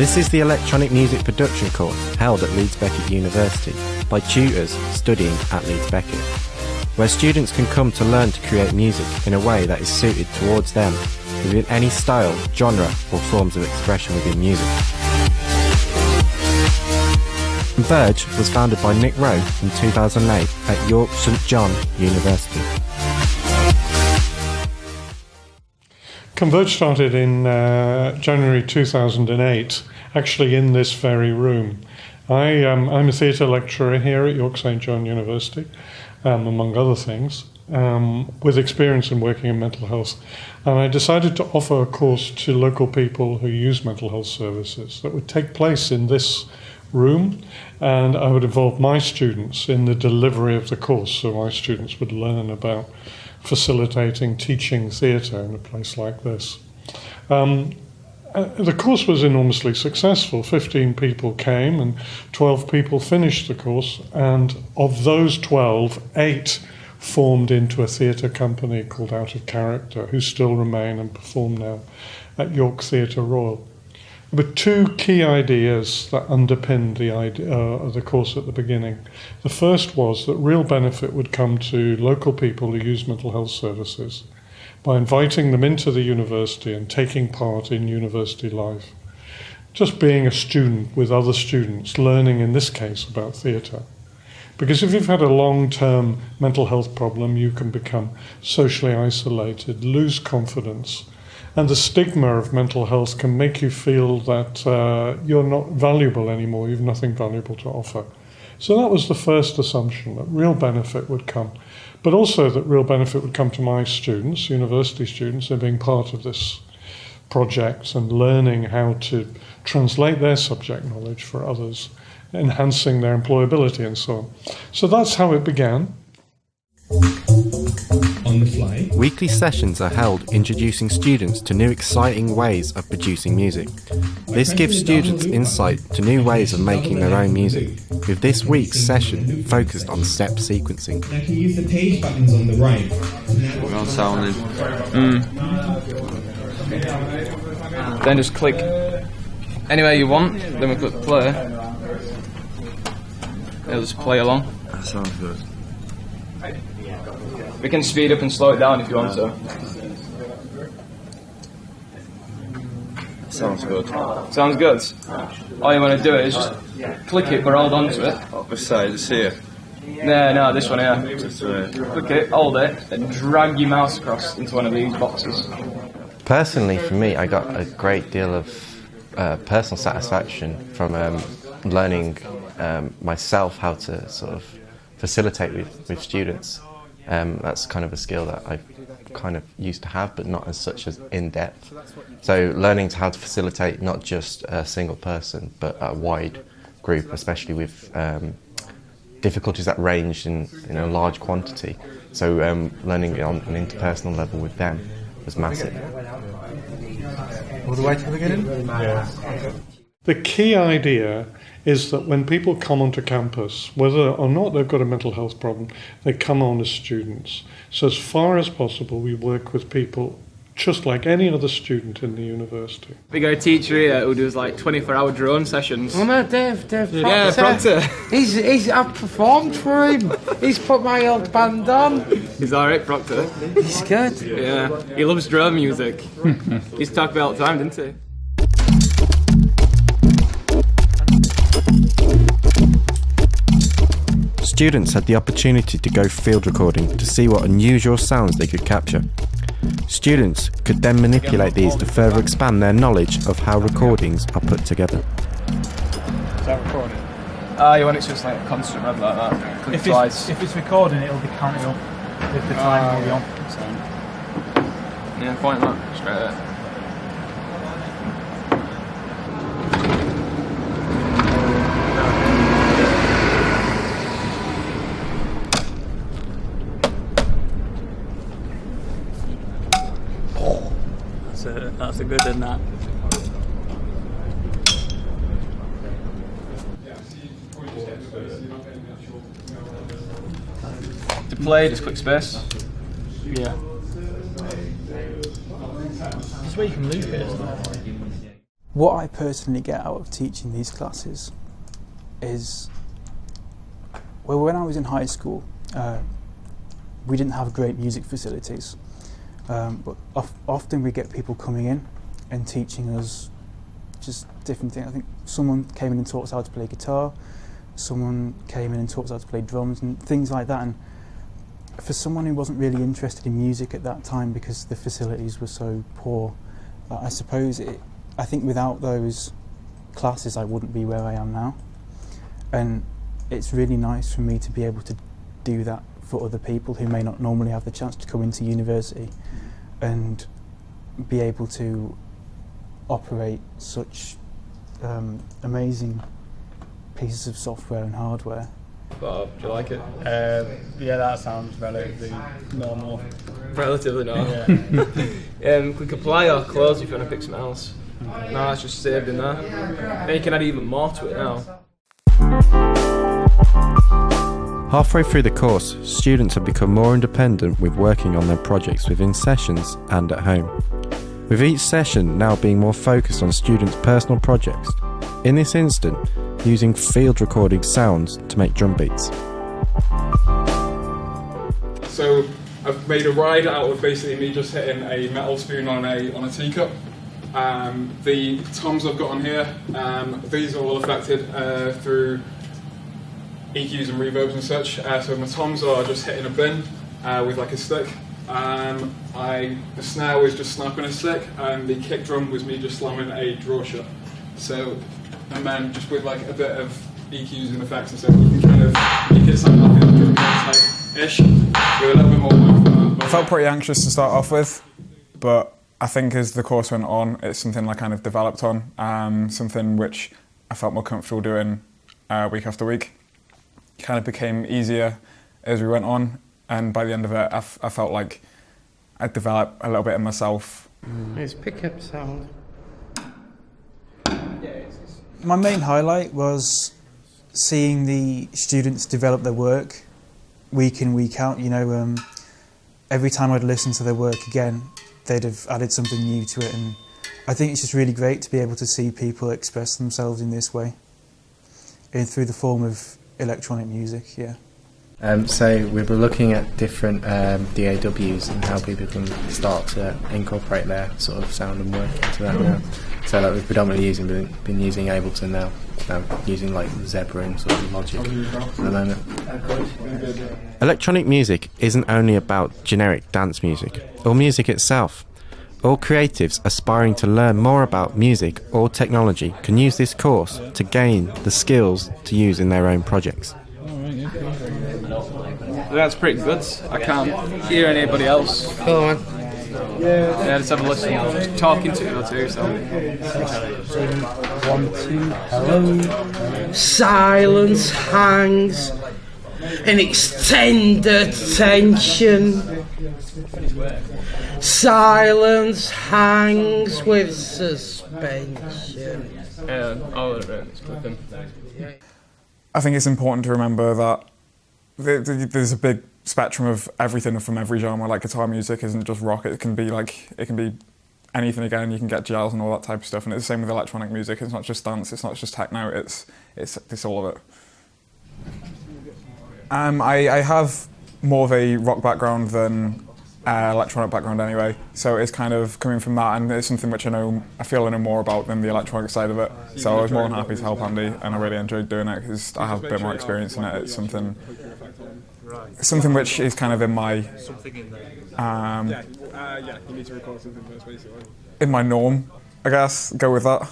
This is the electronic music production course held at Leeds Beckett University by tutors studying at Leeds Beckett, where students can come to learn to create music in a way that is suited towards them within any style, genre or forms of expression within music. Converge was founded by Nick Rowe in 2008 at York St John University. Converge started in January 2008, actually in this very room. I'm a theatre lecturer here at York St John University, among other things, with experience in working in mental health. And I decided to offer a course to local people who use mental health services that would take place in this room, and I would involve my students in the delivery of the course, so my students would learn about facilitating, teaching theatre in a place like this. The course was enormously successful. 15 people came and 12 people finished the course, and of those 12, 8 formed into a theatre company called Out of Character, who still remain and perform now at York Theatre Royal. There were two key ideas that underpinned the idea of the course at the beginning. The first was that real benefit would come to local people who use mental health services by inviting them into the university and taking part in university life. Just being a student with other students, learning in this case about theatre. Because if you've had a long-term mental health problem, you can become socially isolated, lose confidence, and the stigma of mental health can make you feel that you're not valuable anymore, you've nothing valuable to offer. So that was the first assumption, that real benefit would come. But also that real benefit would come to my students, university students, in being part of this project and learning how to translate their subject knowledge for others, enhancing their employability and so on. So that's how it began. On the fly. Weekly sessions are held introducing students to new exciting ways of producing music. This gives students insight to new ways of making their own music, with this week's session focused on step sequencing. I can use the page buttons on the right. We're on sounding. Then just click anywhere you want, then we click play. It'll just play along. That sounds good. We can speed up and slow it down if you want to. Sounds good. Sounds good. All you want to do is just click it or hold on to it. Which side? It's here. No, this one here. Just right. Click it, hold it, and drag your mouse across into one of these boxes. Personally, for me, I got a great deal of personal satisfaction from learning myself how to sort of facilitate with students. That's kind of a skill that I kind of used to have, but not as such as in-depth. So learning how to facilitate not just a single person, but a wide group, especially with difficulties that range in a large quantity. So learning on an interpersonal level with them was massive. All the way to the beginning? Yeah. The key idea is that when people come onto campus, whether or not they've got a mental health problem, they come on as students. So as far as possible, we work with people just like any other student in the university. We got a teacher here who does like 24-hour drone sessions. Oh no, Dave Proctor. Yeah, Proctor. I've performed for him. He's put my old band on. He's alright, Proctor. He's good. Yeah, he loves drone music. He used to talk about it all the time, didn't he? Students had the opportunity to go field recording to see what unusual sounds they could capture. Students could then manipulate these to further expand their knowledge of how recordings are put together. Is that recording? You want it just like a constant rev like that. Click twice. If it's recording, it'll be counting up with the time will be on. So, yeah, point that straight there. That's a good in that. To play, just click space. Yeah. That's where you can loop it, isn't it? What I personally get out of teaching these classes is, well, when I was in high school, we didn't have great music facilities, but often we get people coming in and teaching us just different things. I think someone came in and taught us how to play guitar, someone came in and taught us how to play drums and things like that. And for someone who wasn't really interested in music at that time because the facilities were so poor, I think without those classes I wouldn't be where I am now. And it's really nice for me to be able to do that for other people who may not normally have the chance to come into university and be able to operate such amazing pieces of software and hardware. Bob, do you like it? Yeah, that sounds relatively normal. Relatively normal. Yeah. We could apply our clothes if you want to pick something else. No, that's just saved in there. Then you can add even more to it now. Halfway through the course, students have become more independent with working on their projects within sessions and at home, with each session now being more focused on students' personal projects, in this instant using field recording sounds to make drum beats. So I've made a ride out of basically me just hitting a metal spoon on a teacup. The toms I've got on here, these are all affected through EQs and reverbs and such. So my toms are just hitting a bin with like a stick. The snare was just snapping a stick, and the kick drum was me just slamming a draw shot. So, and then just with like a bit of EQs and effects and stuff, you can kind of make it sound like a drum type-ish with a little bit more work. I felt pretty anxious to start off with, but I think as the course went on, it's something I kind of developed on, something which I felt more comfortable doing week after week. It kind of became easier as we went on, and by the end of it, I felt like I developed a little bit of myself. It's pickup sound. My main highlight was seeing the students develop their work week in, week out. You know, every time I'd listen to their work again, they'd have added something new to it, and I think it's just really great to be able to see people express themselves in this way, through the form of electronic music, yeah. So we were looking at different DAWs and how people can start to incorporate their sort of sound and work into that now. So like we've predominantly been using Ableton now, using like Zebra and sort of Logic at the moment. Electronic music isn't only about generic dance music or music itself. All creatives aspiring to learn more about music or technology can use this course to gain the skills to use in their own projects. That's pretty good. I can't hear anybody else. Go on. Yeah, let's have a listen. I'm just talking to you too, so. 1, 2, hello. Silence hangs in its tender tension. Silence hangs with suspension. Yeah, all of it. It's flipping. I think it's important to remember that there's a big spectrum of everything from every genre. Like guitar music isn't just rock; it can be anything. Again, you can get gels and all that type of stuff. And it's the same with electronic music. It's not just dance. It's not just techno. It's all of it. I have more of a rock background than electronic background anyway, so it's kind of coming from that, and it's something which I feel I know more about than the electronic side of it. So I was more than happy to help Andy, and I really enjoyed doing it because I have a bit more experience in it. It's something which is kind of in my you need to record something first, basically. In my norm, I guess. Go with that.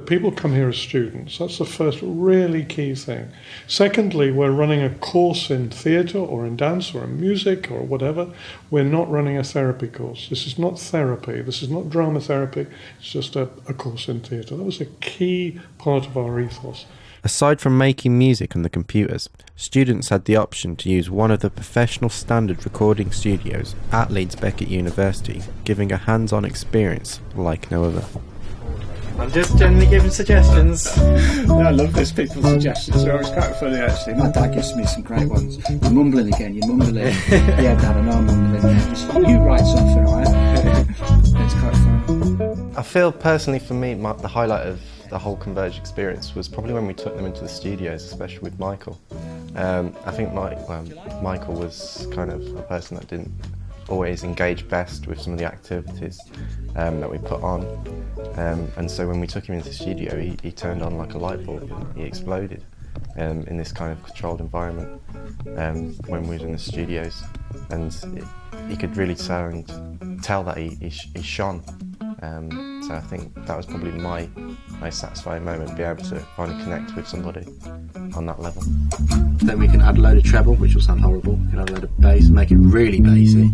People come here as students. That's the first really key thing. Secondly, we're running a course in theatre or in dance or in music or whatever. We're not running a therapy course. This is not therapy. This is not drama therapy. It's just a course in theatre. That was a key part of our ethos. Aside from making music on the computers, students had the option to use one of the professional standard recording studios at Leeds Beckett University, giving a hands-on experience like no other. I'm just generally giving suggestions. I love those people's suggestions. They're always quite funny, actually. My dad gives me some great ones. You're mumbling again, you're mumbling. Yeah, Dad, I know I'm mumbling. You write something, alright? It's quite fun. I feel personally for me, the highlight of the whole Converge experience was probably when we took them into the studios, especially with Michael. I think Michael was kind of a person that didn't always engage best with some of the activities that we put on. And so when we took him into the studio, he turned on like a light bulb and he exploded in this kind of controlled environment when we were in the studios. And he could really tell that he shone. So I think that was probably my most satisfying moment, be able to finally connect with somebody on that level. Then we can add a load of treble, which will sound horrible. We can add a load of bass and make it really bassy,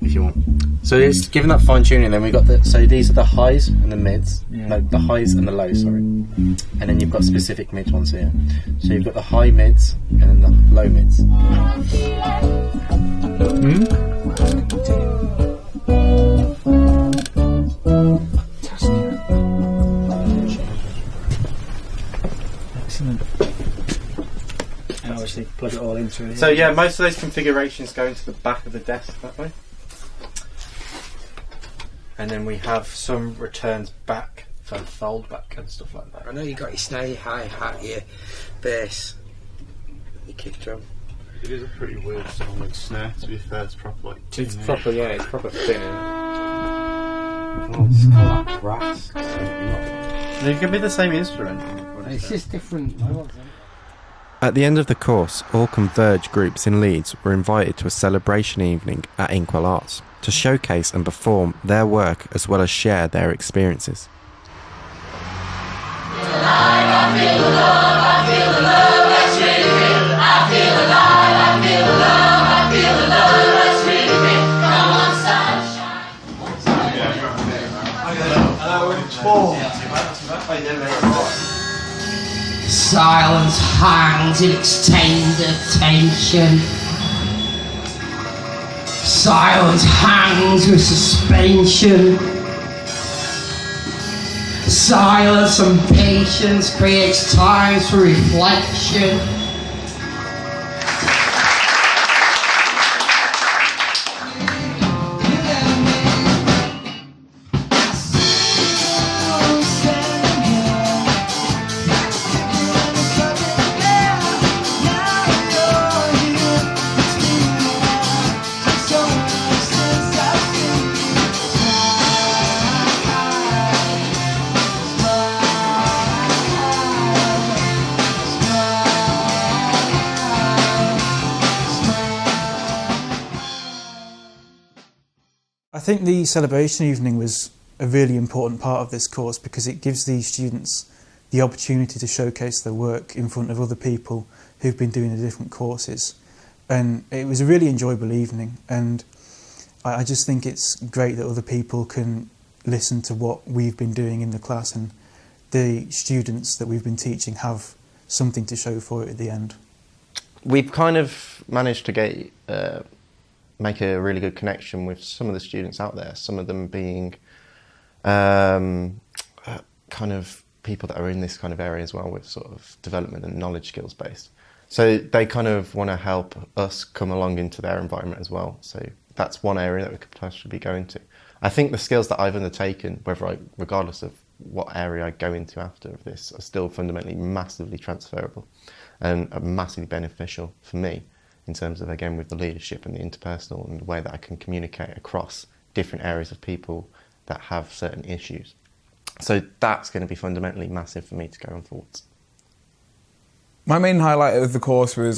if you want. So it's given that fine tuning. Then we got so these are the highs and the mids. Yeah. No, the highs and the lows. Sorry. And then you've got specific mid ones here. So you've got the high mids and then the low mids. Excellent. And obviously plug it all into it. So yeah, most of those configurations go into the back of the desk that way. And then we have some returns back for fold back and stuff like that. I know you got your snare, your hi-hat, your bass, your kick drum. It is a pretty weird song with snare, to be fair. It's proper like It's proper, yeah, it's proper thin. Oh, it's got that brass. It could be the same instrument. It's just different. At the end of the course, all Converge groups in Leeds were invited to a celebration evening at Inkwell Arts to showcase and perform their work as well as share their experiences. Silence hangs in its tender tension. Silence hangs with suspension. Silence and patience creates times for reflection. I think the celebration evening was a really important part of this course because it gives these students the opportunity to showcase their work in front of other people who've been doing the different courses. And it was a really enjoyable evening, and I just think it's great that other people can listen to what we've been doing in the class, and the students that we've been teaching have something to show for it at the end. We've kind of managed to make a really good connection with some of the students out there, some of them being kind of people that are in this kind of area as well, with sort of development and knowledge skills based. So they kind of want to help us come along into their environment as well. So that's one area that we could potentially be going to. I think the skills that I've undertaken, regardless of what area I go into after this, are still fundamentally massively transferable and are massively beneficial for me in terms of, again, with the leadership and the interpersonal and the way that I can communicate across different areas of people that have certain issues. So that's going to be fundamentally massive for me to go on forwards. My main highlight of the course was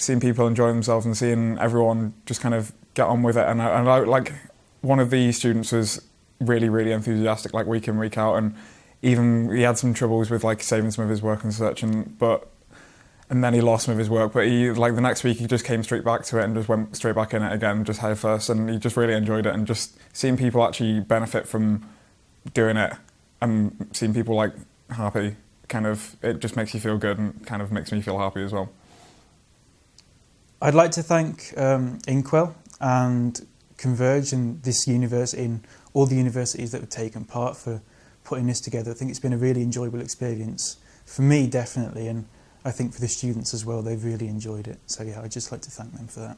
seeing people enjoy themselves and seeing everyone just kind of get on with it. And I like, one of the students was really, really enthusiastic, like week in, week out, and even he had some troubles with like saving some of his work and such, and then he lost some of his work, but he, like the next week, he just came straight back to it and just went straight back in it again, just head first, and he just really enjoyed it. And just seeing people actually benefit from doing it and seeing people like happy, kind of, it just makes you feel good and kind of makes me feel happy as well. I'd like to thank Inkwell and Converge and this university and all the universities that have taken part for putting this together. I think it's been a really enjoyable experience for me, definitely, and I think for the students as well. They've really enjoyed it. So yeah, I'd just like to thank them for that.